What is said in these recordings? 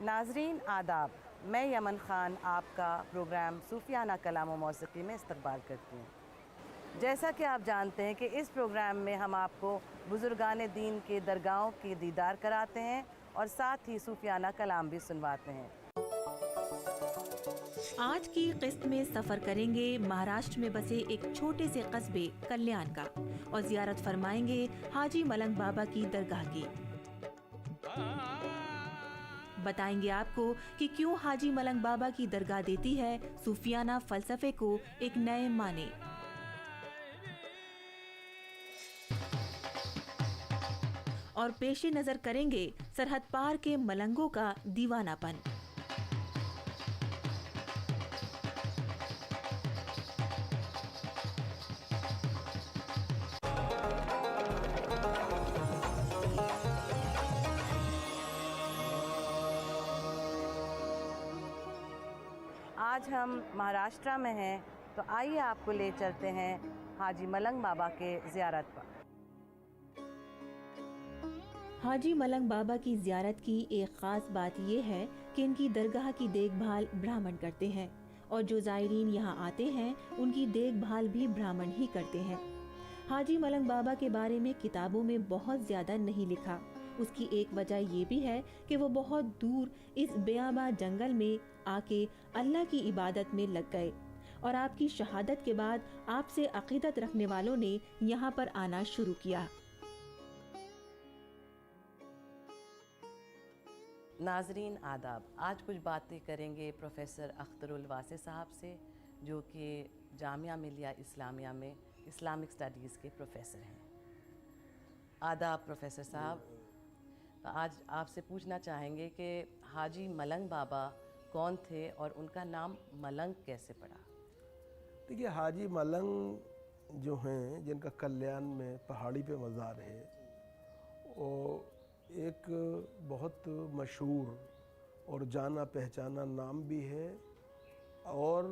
नाजरीन आदाब, मैं यमन ख़ान आपका प्रोग्राम सूफियाना कलाम व मौसीक़ी में इस्तक़बाल करती हूँ। जैसा कि आप जानते हैं कि इस प्रोग्राम में हम आपको बुज़ुर्गान दीन के दरगाहों के दीदार कराते हैं और साथ ही सूफियाना कलाम भी सुनवाते हैं। आज की किस्त में सफ़र करेंगे महाराष्ट्र में बसे एक छोटे से कस्बे कल्याण का और ज़ियारत फरमाएंगे हाजी मलंग बाबा की दरगाह की। बताएंगे आपको कि क्यों हाजी मलंग बाबा की दरगाह देती है सूफियाना फलसफे को एक नए माने। और पेशे नजर करेंगे सरहद पार के मलंगों का दीवानापन। आज हम महाराष्ट्र में हैं, तो आइए आपको ले चलते हैं हाजी मलंग बाबा के ज़ियारत पर। हाजी मलंग बाबा की ज़ियारत की एक ख़ास बात यह है कि इनकी दरगाह की देखभाल ब्राह्मण करते हैं और जो ज़ायरीन यहाँ आते हैं उनकी देखभाल भी ब्राह्मण ही करते हैं। हाजी मलंग बाबा के बारे में किताबों में बहुत ज़्यादा नहीं लिखा। उसकी एक वजह ये भी है कि वो बहुत दूर इस बेआबा जंगल में आके अल्लाह की इबादत में लग गए और आपकी शहादत के बाद आपसे अकीदत रखने वालों ने यहाँ पर आना शुरू किया। नाजरीन आदाब, आज कुछ बातें करेंगे प्रोफेसर अख्तरुल वासे साहब से, जो कि जामिया मिलिया इस्लामिया में इस्लामिक स्टडीज़ के प्रोफेसर हैं। आदाब प्रोफेसर साहब, तो आज आपसे पूछना चाहेंगे कि हाजी मलंग बाबा कौन थे और उनका नाम मलंग कैसे पड़ा? देखिए, हाजी मलंग जो हैं, जिनका कल्याण में पहाड़ी पे मज़ार है, वो एक बहुत मशहूर और जाना पहचाना नाम भी है और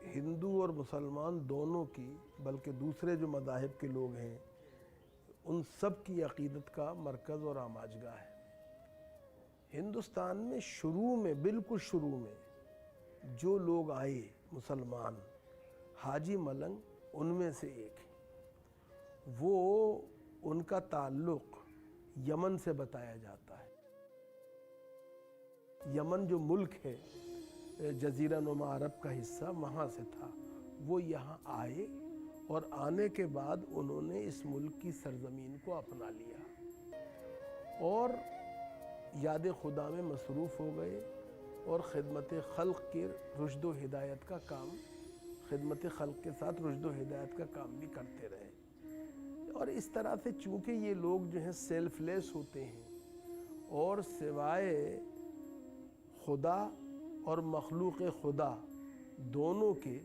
हिंदू और मुसलमान दोनों की, बल्कि दूसरे जो मज़ाहिब के लोग हैं उन सब की अक़ीदत का मरकज़ और आमाजगाह है। हिंदुस्तान में शुरू में, बिल्कुल शुरू में जो लोग आए मुसलमान, हाजी मलंग उनमें से एक है। वो उनका ताल्लुक़ यमन से बताया जाता है। यमन जो मुल्क है, जज़ीरा नुमा अरब का हिस्सा, वहाँ से था। वो यहाँ आए और आने के बाद उन्होंने इस मुल्क की सरज़मीन को अपना लिया और याद खुदा में मसरूफ़ हो गए और ख़िदमत खल्क़ के रुश्द व हिदायत का काम, खिदमत खल्क़ के साथ रुश्द व हिदायत का काम भी करते रहे। और इस तरह से चूँकि ये लोग जो हैं सेल्फलेस होते हैं और सिवाय खुदा और मखलूक़ खुदा दोनों के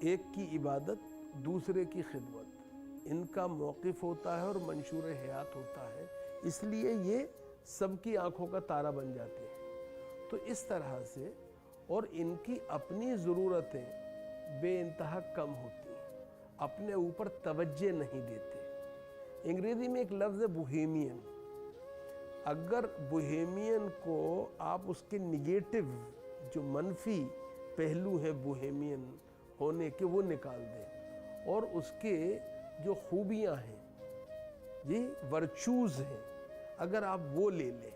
एक की इबादत, दूसरे की खिदमत, इनका मौक़िफ़ होता है और मंशूर हयात होता है, इसलिए ये सबकी आँखों का तारा बन जाते हैं। तो इस तरह से, और इनकी अपनी ज़रूरतें बेइंतहा कम होती हैं, अपने ऊपर तवज्जो नहीं देते। अंग्रेज़ी में एक लफ्ज़ है बोहेमियन। अगर बोहेमियन को आप उसके निगेटिव जो मनफी पहलू है बोहेमियन होने के वो निकाल दें और उसके जो खूबियाँ हैं, ये वर्चूज़ हैं, अगर आप वो ले लें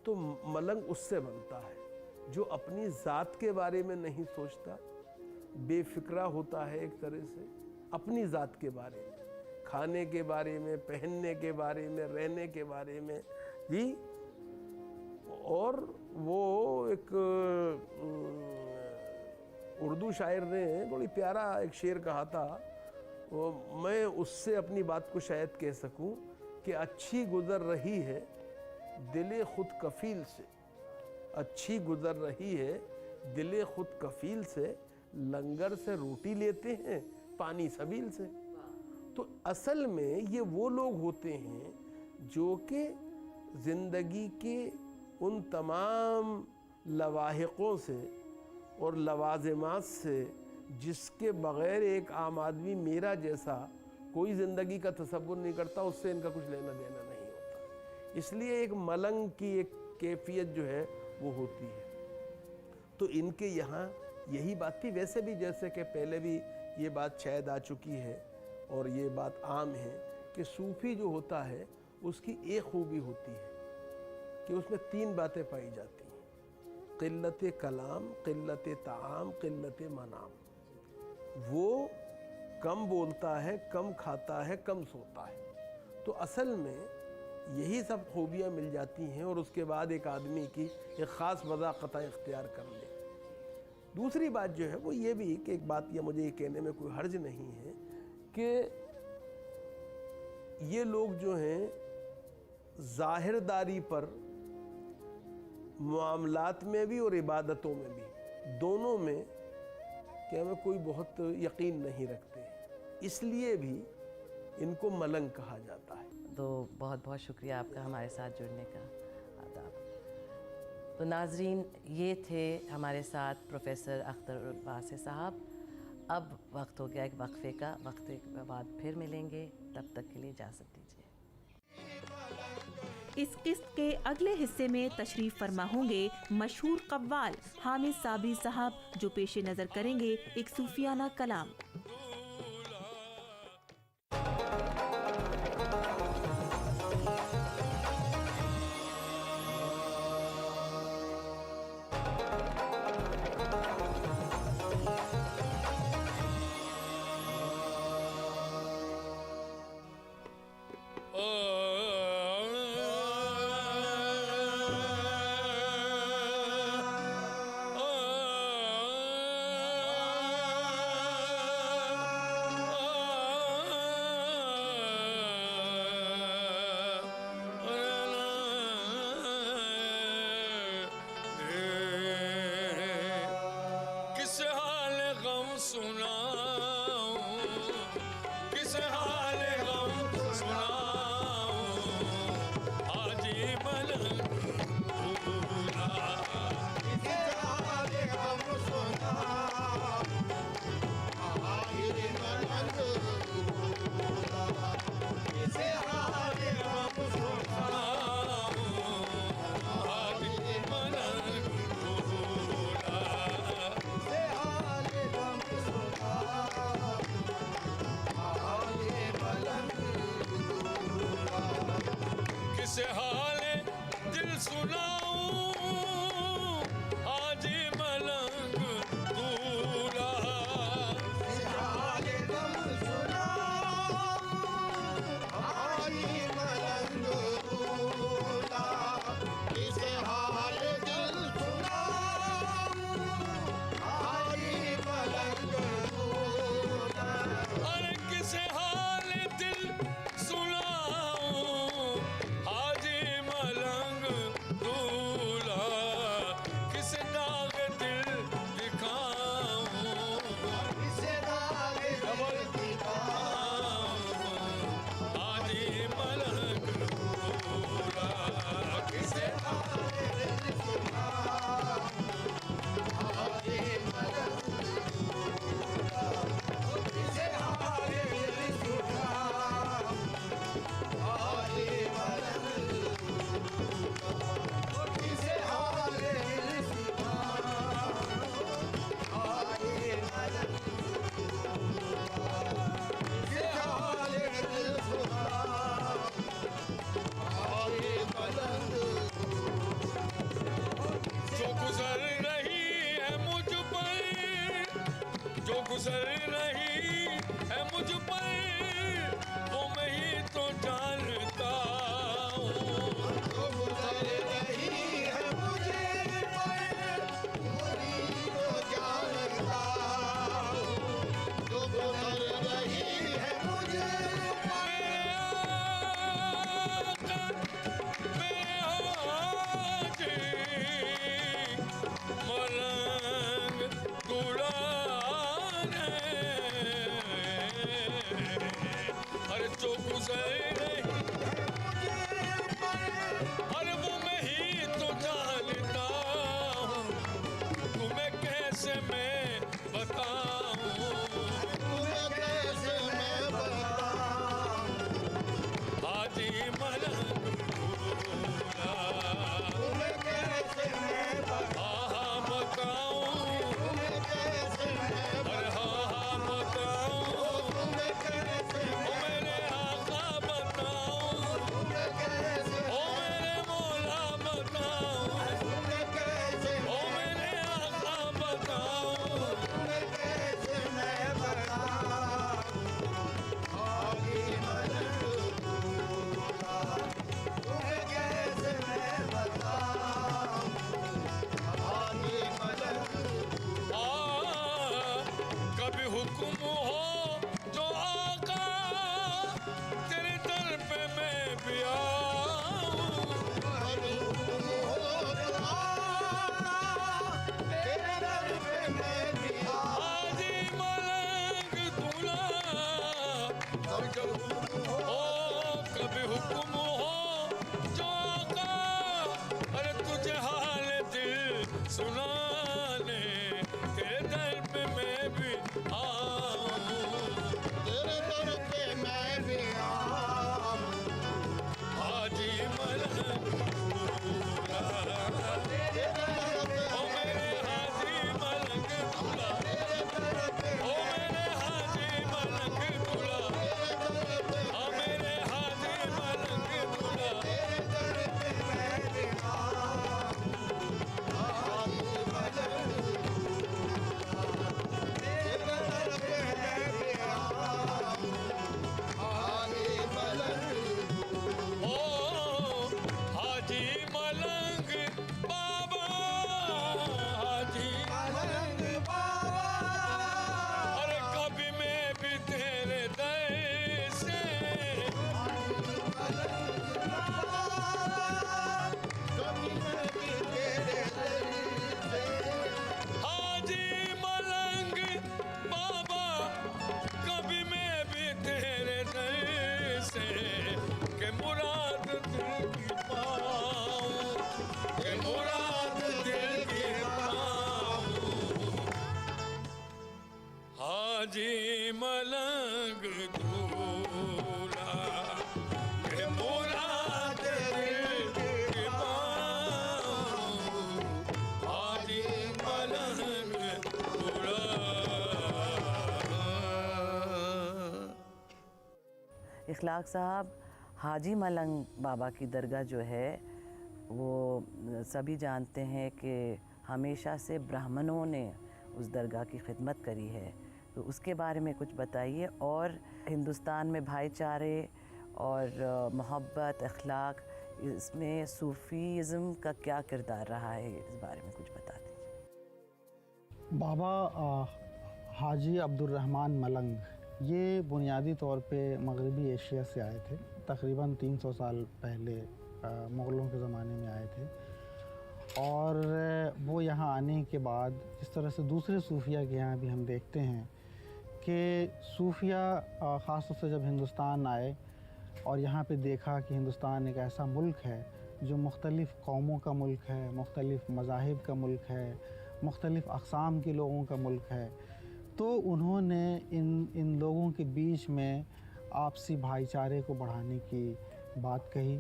तो मलंग उससे बनता है जो अपनी ज़ात के बारे में नहीं सोचता, बेफिक्रा होता है एक तरह से अपनी ज़ात के बारे में, खाने के बारे में, पहनने के बारे में, रहने के बारे में जी। और वो एक उर्दू शायर ने बड़ी प्यारा एक शेर कहा था, मैं उससे अपनी बात को शायद कह सकूं कि अच्छी गुज़र रही है दिले खुद कफ़ील से, अच्छी गुज़र रही है दिले खुद कफ़ील से, लंगर से रोटी लेते हैं पानी सबील से। तो असल में ये वो लोग होते हैं जो कि ज़िंदगी के उन तमाम लवाहिक़ों से और लवाज़िमात से जिसके बग़ैर एक आम आदमी मेरा जैसा कोई ज़िंदगी का तसव्वुर नहीं करता, उससे इनका कुछ लेना देना नहीं होता। इसलिए एक मलंग की एक कैफियत जो है वो होती है। तो इनके यहाँ यही बात थी। वैसे भी जैसे कि पहले भी ये बात शायद आ चुकी है और ये बात आम है कि सूफ़ी जो होता है उसकी एक खूबी होती है कि उसमें 3 बातें पाई जाती हैं: क़िल्लत कलाम, क़िल्लत ताआम, क़िल्लत मनाम। वो कम बोलता है, कम खाता है, कम सोता है। तो असल में यही सब खूबियाँ मिल जाती हैं और उसके बाद एक आदमी की एक ख़ास वज़ाक़त इख्तियार कर ले। दूसरी बात जो है वो ये भी कि एक बात ये मुझे ये कहने में कोई हर्ज नहीं है कि ये लोग जो हैं ज़ाहिरदारी पर मामलात में भी और इबादतों में भी, दोनों में कि हमें कोई बहुत यकीन नहीं रखते, इसलिए भी इनको मलंग कहा जाता है। तो बहुत बहुत शुक्रिया आपका हमारे साथ जुड़ने का। आदाब। तो नाजरीन, ये थे हमारे साथ प्रोफेसर अख्तरुल वासे साहब। अब वक्त हो गया एक वक्फे का, वक्फे के बाद फिर मिलेंगे, तब तक के लिए इजाज़त दीजिए। इस किस्त के अगले हिस्से में तशरीफ फरमा होंगे मशहूर कव्वाल हामिद साबरी साहब, जो पेशे नज़र करेंगे एक सूफियाना कलाम। किसे हाले दिल सुनाऊं आज मलंग दूल्हा, किसे हाले दिल सुनाऊं आज मलंग दूल्हा, किसे हाले दिल सुनाऊं आज मलंग दूल्हा। अरे किसे हाले दिल सुनाऊं आज मलंग दूल्हा, किस दाग दिल दिखाऊं, किसे दाग दिल दिखाऊं आज मलंग कभी हुक्म हो जो आका, अरे तुझे हाल दिल सुनाने, तेरे दर पे मैं भी आऊं, तेरे दर पे मैं भी आऊं, हाजी मलंग दूल्हा, ओ मेरे हाजी मलंग दूल्हा, ओ मेरे हाजी मलंग दूल्हा, ओ मेरे हाजी मलंग दूल्हा। ओ हाजी मलंग बाबा, हाजी मलंग बाबा, अरे कभी मैं भी तेरे दर से, कभी मैं भी तेरे दर से, हाजी मलंग बाबा, कभी मैं भी तेरे दर से, के मुराद दिल की पाऊं, के मुराद दिल की पाऊं, हाजी मलंग दूल्हा, के मुराद दिल की पाऊं, हाजी मलंग दूल्हा। इखलाक साहब, हाजी मलंग बाबा की दरगाह जो है वो सभी जानते हैं कि हमेशा से ब्राह्मणों ने उस दरगाह की खिदमत करी है, तो उसके बारे में कुछ बताइए। और हिंदुस्तान में भाईचारे और मोहब्बत अखलाक, इसमें सूफ़ीज़्म का क्या किरदार रहा है, इस बारे में कुछ बता दीजिए। बाबा हाजी अब्दुर्रहमान मलंग ये बुनियादी तौर पे मगरबी एशिया से आए थे। तकरीबन 300 साल पहले मुग़लों के ज़माने में आए थे, और वो यहाँ आने के बाद जिस तरह से दूसरे सूफिया के यहाँ भी हम देखते हैं कि सूफिया ख़ास तौर से जब हिंदुस्तान आए और यहाँ पे देखा कि हिंदुस्तान एक ऐसा मुल्क है जो मुख्तलिफ़ कौमों का मुल्क है, मुख्तलिफ़ मज़ाहिब का मुल्क है, मुख्तलिफ़ अक़साम के लोगों का मुल्क है, तो उन्होंने इन लोगों के बीच में आपसी भाईचारे को बढ़ाने की बात कही।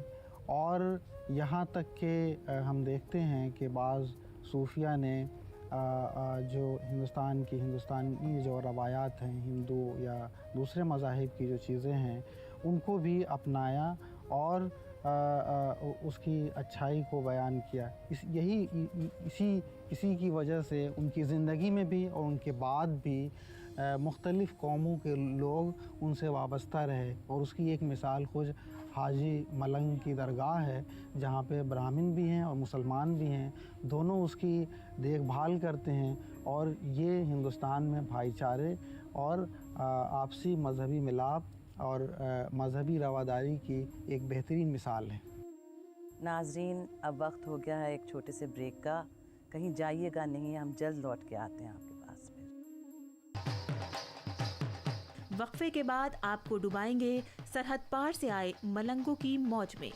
और यहाँ तक कि हम देखते हैं कि बाज़ सूफिया ने जो हिंदुस्तानी जो रवायात हैं, हिंदू या दूसरे मज़ाहिब की जो चीज़ें हैं, उनको भी अपनाया और उसकी अच्छाई को बयान किया। इसी की वजह से उनकी ज़िंदगी में भी और उनके बाद भी मुख्तलिफ़ कौमों के लोग उनसे वाबस्ता रहे। और उसकी एक मिसाल खुद हाजी मलंग की दरगाह है, जहाँ पे ब्राह्मण भी हैं और मुसलमान भी हैं, दोनों उसकी देखभाल करते हैं। और ये हिंदुस्तान में भाईचारे और आपसी मजहबी मिलाप और मजहबी रवादारी की एक बेहतरीन मिसाल है। नाजरीन, अब वक्त हो गया है एक छोटे से ब्रेक का। कहीं जाइएगा नहीं, हम जल्द लौट के आते हैं आपके पास फिर। वक्फे के बाद आपको डुबाएंगे सरहद पार से आए मलंगों की मौज में।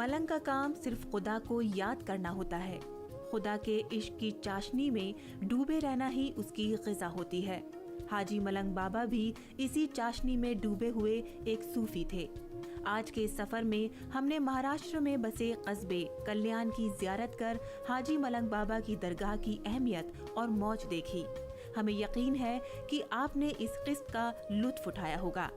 मलंग का काम सिर्फ खुदा को याद करना होता है। खुदा के इश्क की चाशनी में डूबे रहना ही उसकी ग़िज़ा होती है। हाजी मलंग बाबा भी इसी चाशनी में डूबे हुए एक सूफी थे। आज के सफ़र में हमने महाराष्ट्र में बसे कस्बे कल्याण की ज़ियारत कर हाजी मलंग बाबा की दरगाह की अहमियत और मौज देखी। हमें यकीन है कि आपने इस किस्त का लुत्फ़ उठाया होगा।